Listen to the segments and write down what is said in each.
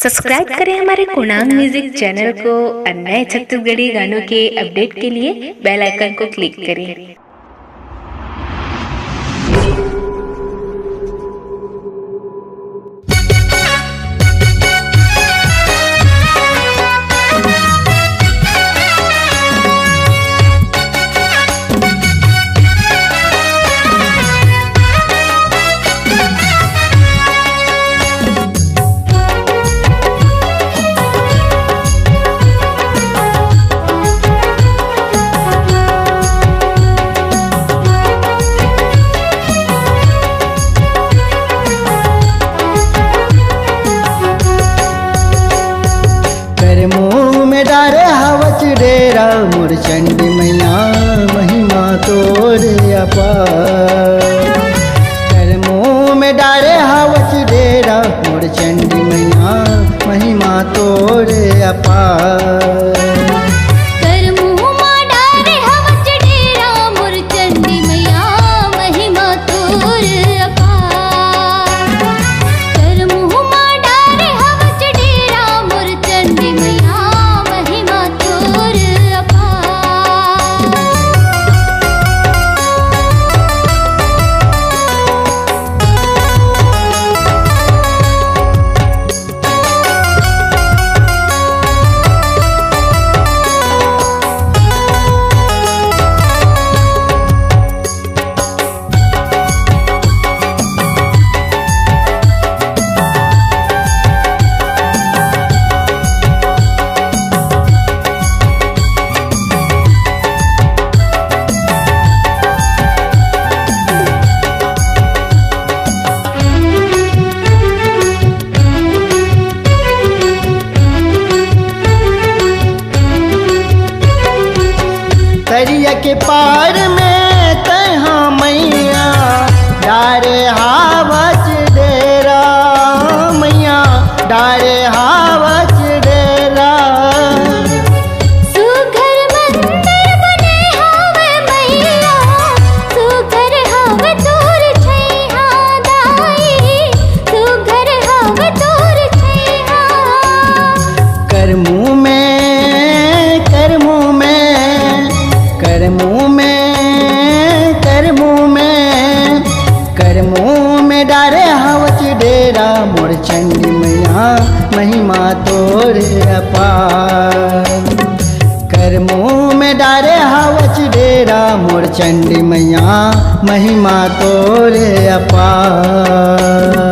Subscribe करें हमारे Kunal music channel को और नए छत्तीसगढ़ी गानों के अपडेट के लिए बेल आइकन को क्लिक करें। मुँह में डारे हवच डेरा मोर चंडी मैया महिमा तोरे अपार। कर मुँह में डारे हवच डेरा मोर चंडी मैया महिमा तोरे अपार। दरिया के पार में तहाँ मैया डारे हावच डेरा मैया डारे हावच डेरा। सुघर मंदिर बने हावे मैया सुघर हावे तोर छैहा दाई सुघर हावे तोर छैहा। कर मुँह में कर मुँह में कर मुँह में कर मुँह में कर मुँह में डारे हवच डेरा मोर चंडी मैया महिमा तोरे अपार। कर मुँह में डारे हवच डेरा मोर चंडी मैया महिमा तोरे अपार।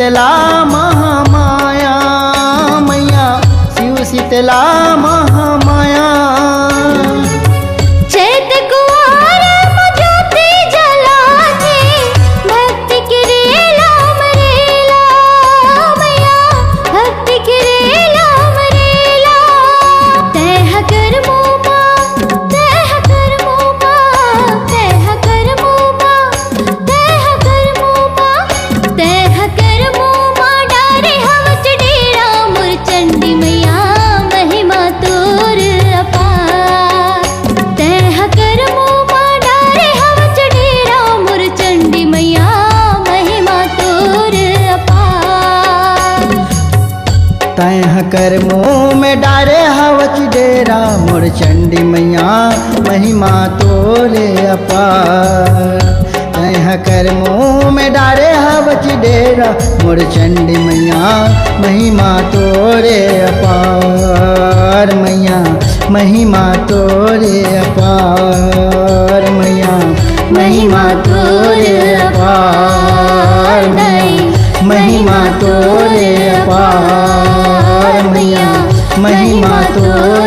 शीतला महामाया मैया शिव शीतला महामाया। चैत कुंवर ज्योति जलाते भक्ति की रेला मरेला मैया भक्ति की रेला मरेला। तह कर मोमा तह कर मोमा तह कर मोमा तह कर मोमा तह कर मोमा डारे हवच डेरा मोर चंडी मैया महिमा तोर अपार। तह कर मोमा डारे हवच डेरा मोर चंडी मैया महिमा तोर अपार। तैह कर मुँह में डारे हवच डेरा मोर चंडी मैया महिमा तोरे अपार। तैह कर मुँह में डारे हवच डेरा मोर चंडी मैया महिमा तोरे अपार। मैया महिमा तोरे अपार मैया महिमा तोरे अपार महिमा तोरे अपार मैया महिमा तोरे